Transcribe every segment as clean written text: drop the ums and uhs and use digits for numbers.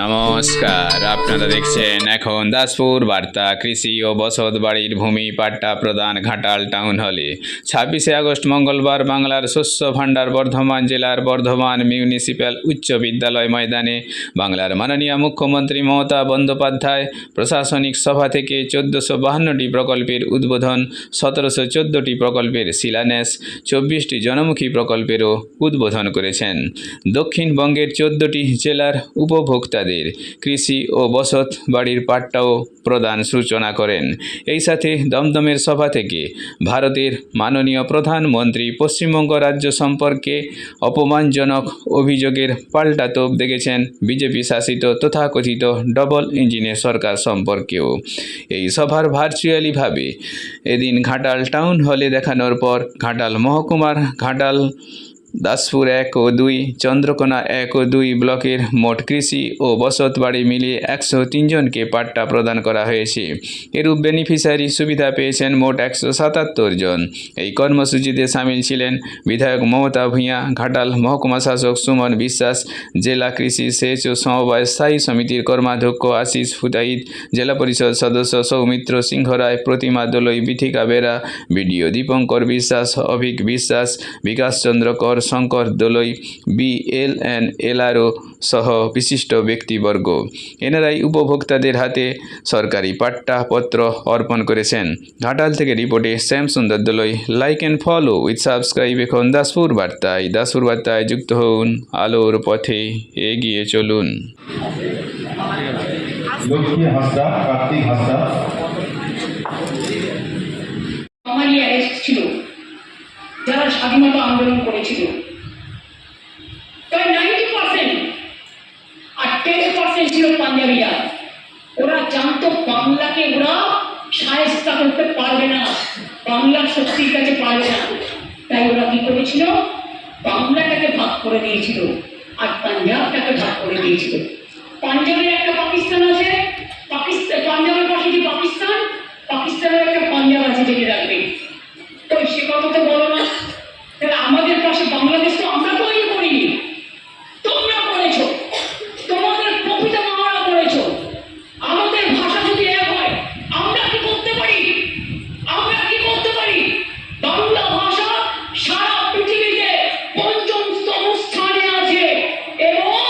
নমস্কার, আপনারা দেখছেন এখন দাসপুর বার্তা। কৃষি ও বসত বাড়ির ভূমি পাট্টা প্রদান ঘাটাল টাউন হলে 26শে আগস্ট মঙ্গলবার বাংলার শস্য ভাণ্ডার বর্ধমান জেলার বর্ধমান মিউনিসিপ্যাল উচ্চ বিদ্যালয় ময়দানে বাংলার মাননীয় মুখ্যমন্ত্রী মমতা বন্দ্যোপাধ্যায় প্রশাসনিক সভা থেকে 1452টি প্রকল্পের উদ্বোধন, 1714টি প্রকল্পের শিলান্যাস, 24টি জনমুখী প্রকল্পেরও উদ্বোধন করেছেন। দক্ষিণবঙ্গের 14টি জেলার উপভোক্তাদের কৃষি ও বসত বাড়ির পাট্টাও প্রদান সূচনা করেন। এই সাথে দমদমের সভা থেকে ভারতের মাননীয় প্রধানমন্ত্রী পশ্চিমবঙ্গ রাজ্য সম্পর্কে অপমানজনক অভিযোগের পাল্টা তোপ দেখেছেন বিজেপি শাসিত তথাকথিত ডবল ইঞ্জিনের সরকার সম্পর্কেও। এই সভার ভার্চুয়ালিভাবে এদিন ঘাটাল টাউন হলে দেখানোর পর ঘাটাল মহকুমার ঘাটাল, দাসপুর 1 ও 2, চন্দ্রকোনা 1 ও 2 ব্লকের মোট কৃষি ও বসত বাড়ি মিলিয়ে 103 জনকে পাট্টা প্রদান করা হয়েছে। এরূপ বেনিফিশিয়ারি সুবিধা পেয়েছেন মোট 177 জন। এই কর্মসূচিতে সামিল ছিলেন বিধায়ক মমতা ভূঁইয়া, ঘাটাল মহকুমা শাসক সুমন বিশ্বাস, জেলা কৃষি সেচ ও সমবায় স্থায়ী সমিতির কর্মাধ্যক্ষ আশিস ফুটাইত, জেলা পরিষদ সদস্য সৌমিত্র সিংহ রায়, প্রতিমা দোলই, বিথিকা বেরা, বিডিও দীপঙ্কর বিশ্বাস, অভিক বিশ্বাস, বিকাশ চন্দ্র কর, শঙ্কর দোলই, BLN LRO সহ বিশিষ্ট ব্যক্তিবর্গ। এনারাই উপভোক্তাদের হাতে সরকারি পাট্টা পত্র অর্পণ করেছেন। ঘাটাল থেকে রিপোর্টে Shyam Sundar Doloi. Like and follow with subscribe এখন দাসপুর বার্তায়। দাসপুর বার্তায় যুক্ত হন, আলোর পথে এগিয়ে চলুন। লক্ষ্মী হাসদা, কার্তিক হাসদা। আমারই অ্যারেস্ট ছিল যারা স্বাধীনতা আন্দোলন করেছিল, প্রায় 90%, আর 10% ছিল পাঞ্জাবিরা। ওরা জানতো বাংলাকে ওরা শায়েস্তা করতে পারবে না, বাংলার শক্তির কাছে পারবে না। তাই ওরা কি করেছিল, বাংলাটাকে ভাগ করে দিয়েছিল আর পাঞ্জাবটাকে ভাগ করে দিয়েছিল। পাঞ্জাবের একটা পাকিস্তান আছে, পাঞ্জাবের পাশে যে পাকিস্তান, পাকিস্তানের একটা পাঞ্জাব আছে, জেনে রাখবে। তো সে কথা তো বলো না, তাহলে আমাদের পাশে বাংলাদেশ তো আমরা তৈরি করিনি, তোমরা করেছো, তোমাদের প্রকৃত মামারা করেছো। আমাদের ভাষা যদি এক হয়, আমরা কি করতে পারি, আমরা কি করতে পারি? বাংলা ভাষা সারা পৃথিবীতে 5ম স্থানে আছে এবং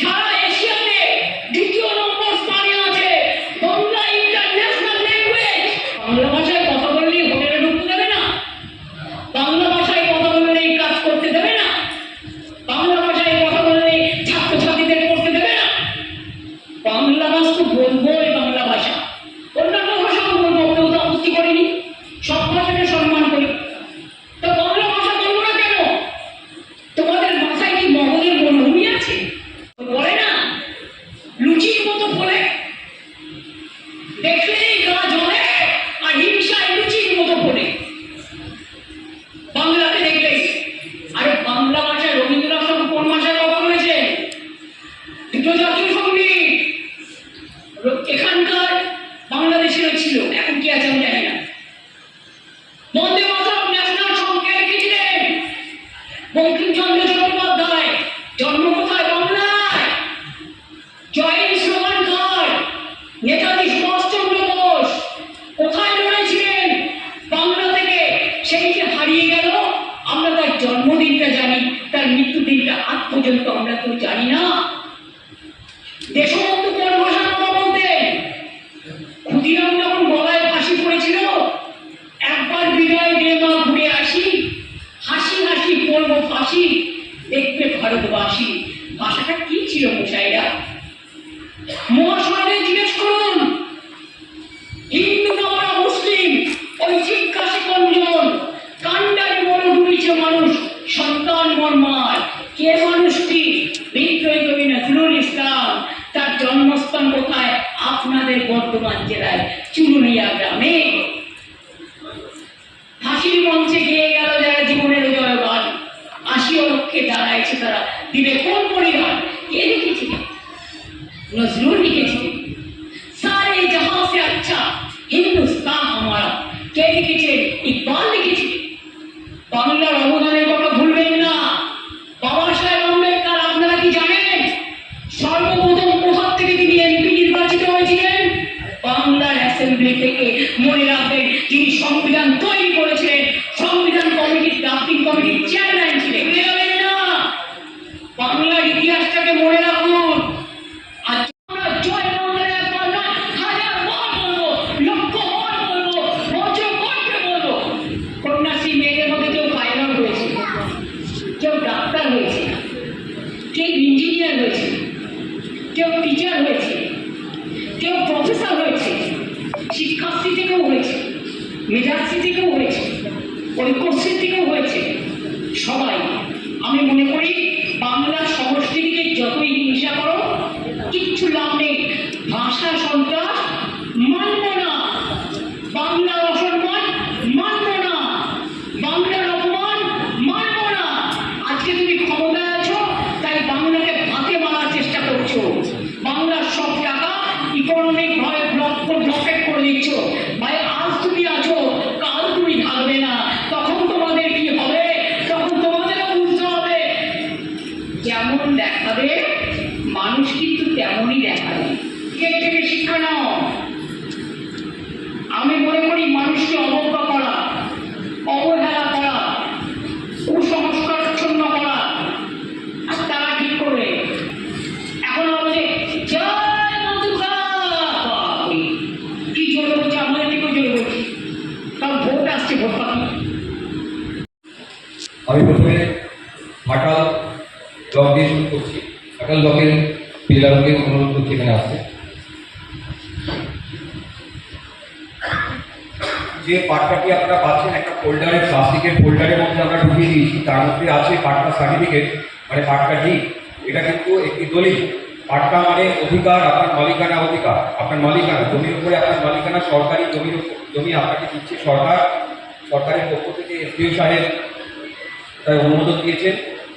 সারা এশিয়াতে 2য় নম্বর স্থানে আছে। Bangla international language. বাংলা ভাষায় কথা বললেই হোটেলে ঢুকতে দেবে না, বাংলা ভাষায় কথা বললেই কাজ করতে দেবে না, বাংলা ভাষায় কথা বললেই ছাত্রছাত্রীদের পড়তে দেবে না। বাংলা ভাষা তো বলবোই, বাংলা ভাষা। অন্যান্য ভাষাও বলবো, কেউ তো আপত্তি করিনি, সব ভাষাকে সম্মান করি। তো বাংলা ভাষা বলবো না কেন? তোমাদের মাথায় কি মগজের বনভূমি আছে? বলে না লুচির মতো বলে, দেখলেই গা জ্বলে আর হিংসায় লুচির মতো বলে। বাংলাতে দেখলেই, আরে বাংলা ভাষায় রবীন্দ্রনাথ ঠাকুর কোন ভাষায় কথা বলেছেন? দুটো জাতীয় সঙ্গীত এখানকার বাংলাদেশের ছিল, এখন কি আছে আমি জানি না। বন্দে মাতরম ন্যাশনাল সং কে লিখেছিলেন? বঙ্কিমচন্দ্র চট্টোপাধ্যায়। জন্ম কোথায়? বাংলায়। জয়ের স্লোগান কার? নেতাজি সুভাষচন্দ্র বোস। কোথায় লড়েছিলেন? বাংলা থেকে। সেই যে হারিয়ে গেল, আমরা তার জন্মদিনটা জানি, তার মৃত্যু দিনটা আজ পর্যন্ত আমরা কেউ জানি না। দেশবন্ধু কোন ভাষার কথা বলতেন? ক্ষুদিরাম যখন গলায় ফাঁসি পড়েছিল, একবার বিদায় দে মা ঘুরে আসি, হাসি হাসি পড়বো ফাঁসি, দেখবে ভারতবাসী। ভাষাটা কি ছিল মশাইরা? মহাশয়দের জিজ্ঞেস করুন, হিন্দু না ওরা মুসলিম, ওই জিজ্ঞাসা কঞ্জন কান্ডারি বড় ডুবেছে মানুষ, সন্তান মর্মার। কে মানুষটি? বিদ্রোহী কবি নজরুল ইসলাম। তার জন্মস্থান কোথায়? আপনাদের বর্ধমান জেলায় চুরুলিয়া গ্রামে। হাসির মঞ্চে গিয়ে গেল যারা জীবনের জয়গান, 80 লক্ষে দাঁড়াইছে তারা, দিবে কোন পরিবার? কে লিখেছিলেন? নজরুল লিখেছিলেন। সারে জাহাঁ সে আচ্ছা হিন্দুস্তান হামারা। কে লিখেছিলেন? ইকবাল লিখেছিলেন। বাংলার অবদানের কথা ভুলবেন না। বাবা সাহেব আম্বেদকর আপনারা বাংলার ইতিহাসটাকে মনে রাখুন। আর আমরা জয় বাংলার একবার নয়, হাজার বার বলবো, লক্ষ বার বলবো, বজ্র কণ্ঠে বলবো। কন্যাশ্রী মেয়েদের মধ্যে কেউ পাইলট হয়েছে, কেউ ডাক্তার হয়েছে, কেউ ইঞ্জিনিয়ার হয়েছে, কেউ টিচার হয়েছে, কেউ প্রফেসর হয়েছে, শিক্ষার্থী থেকেও হয়েছে, মেধাশ্রী থেকেও হয়েছে, ঐক্যশ্রী থেকেও হয়েছে। সবাই, আমি মনে করি বাংলা সংস্কৃতিকে যতই হিংসা করো কিচ্ছু লাভ নেই। ভাষা সন্ত্রাস মানব না, বাংলার অসম্মান মানব না, বাংলার অপমান মানব না। আজকে তুমি ক্ষমতায় আছো তাই বাংলাকে ভাতে মারার চেষ্টা করছো, বাংলার সব টাকা ইকোনমিক ভাবে ব্লকেট করে দিচ্ছ। ভাই আজ তুমি আছো, কাল তুমি থাকবে না, তখন তোমাদের কি হবে? তখন তোমাদেরও বুঝতে হবে যেমন দেখাবে মানুষ কিন্তু তেমনই দেখাবে। এর থেকে শিক্ষা নাও। আমি মনে করি মানুষকে অবজ্ঞা করা, অবহেলা করা, কুসংস্কারাচ্ছন্ন করা, আর তারা ঠিক করবে। এখন আমাদের জয় মধুকা, কি জোরে বলছে, আমাদের থেকেও জোরে বলছি, কারণ ভোট আসছে, ভোট পাখি। আমি প্রথমে ঘাটাল ব্লক দিয়ে শুরু করছি। ঘাটাল ব্লকের পিলারকে অনুরোধ করছি এখানে আসছে। যে পাট্টাটি আপনারা পাচ্ছেন একটা ফোল্ডারে, প্লাস্টিকের ফোল্ডারের মধ্যে আমরা ঢুকিয়ে দিয়েছি, তার মধ্যে আছে পাট্টা সার্টিফিকেট, মানে পাট্টা ডিড। এটা কিন্তু একটি দলিল। পাট্টা মানে অধিকার, আপনার মালিকানা অধিকার, আপনার মালিকানা জমির উপরে আপনার মালিকানা, সরকারি জমির জমি আপনাকে দিচ্ছে সরকার। সরকারের পক্ষ থেকে এসডিও সাহেব তাই অনুমোদন দিয়েছেন,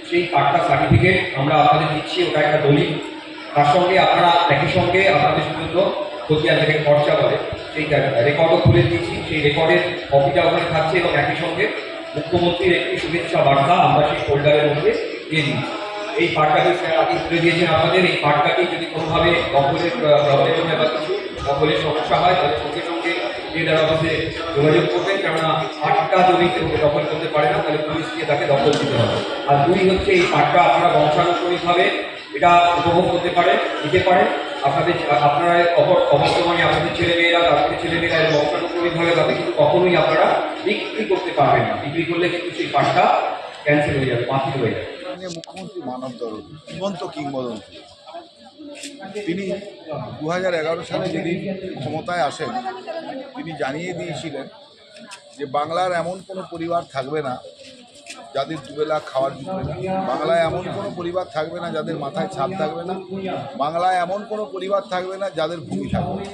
সেই পাট্টা সার্টিফিকেট আমরা আপনাদের দিচ্ছি, ওটা একটা দলিল। তার সঙ্গে আপনারা একই সঙ্গে আপনাদের জন্য খতিয়ান থেকে খরচা বলে সেই রেকর্ডও খুলে দিয়েছি, সেই রেকর্ডের কপিটা ওখানে থাকছে এবং একই সঙ্গে মুখ্যমন্ত্রীর একটি শুভেচ্ছা বার্তা আমরা সেই ফোল্ডারের মধ্যে দিয়ে দিচ্ছি। এই পাট্টাটি স্যার আগে তুলে দিয়েছেন আপনাদের। এই পাট্টাটি যদি কোনোভাবে দখলের প্রবলেম হয় বা কিছু দখলের সমস্যা হয় তাহলে সঙ্গে সঙ্গে লিডার অফিসে যোগাযোগ করবেন, কেননা পাট্টা যদি কেউ দখল করতে পারে না তাহলে পুলিশ দিয়ে তাকে দখল দিতে হবে। আর দুই হচ্ছে, এই পাট্টা আপনারা বংশানুক্রমিকভাবে এটা উপভোগ করতে পারেন, দিতে পারেন। আপনারা অবর্তমানে আপনাদের ছেলেমেয়েরা, তাদের ছেলেমেয়েরা বংশানুক্রমিকভাবে তাদের কিন্তু কখনোই আপনারা বিক্রি করতে পারবেন না। বিক্রি করলে কিন্তু সেই পাট্টা ক্যান্সেল হয়ে যাবে, বাতিল হয়ে যাবে। মুখ্যমন্ত্রী মানব দরদী জীবন্ত কিংবদন্তি। তিনি 2011 সালে যেদিন ক্ষমতায় আসেন তিনি জানিয়ে দিয়েছিলেন যে বাংলার এমন কোনো পরিবার থাকবে না যাদের দুবেলা খাওয়ার জুটবে না, বাংলায় এমন কোনো পরিবার থাকবে না যাদের মাথায় ছাদ থাকবে না, বাংলায় এমন কোনো পরিবার থাকবে না যাদের ভূমি থাকবে না।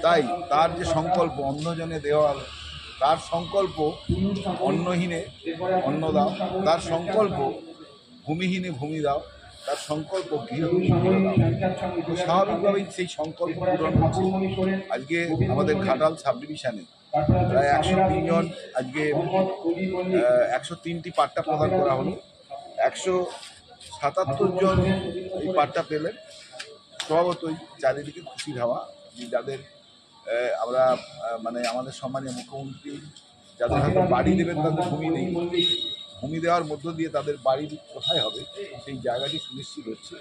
তাই তার যে সংকল্প অন্নজনে দেওয়াল, তার সংকল্প অন্নহীনে অন্ন দাও, তার সংকল্প ভূমিহীনে ভূমি দাও, তার সংকল্প গৃহহীনে গৃহ দাও। তো স্বাভাবিকভাবেই সেই সংকল্প পূরণ হচ্ছে। আজকে আমাদের ঘাটাল সাব ডিভিশনে প্রায় 103 জন, আজকে 103টি পাট্টা প্রদান করা হলো। 177 জন এই পাট্টা পেলেন। স্বভাবতই চারিদিকে খুশির হাওয়া। যাদের আমরা মানে আমাদের সম্মানীয় মুখ্যমন্ত্রী যাদের হয়তো বাড়ি দেবেন তাদের ভূমি নেই, ভূমি দেওয়ার মধ্য দিয়ে তাদের বাড়ি কোথায় হবে সেই জায়গাটি সুনিশ্চিত হচ্ছে।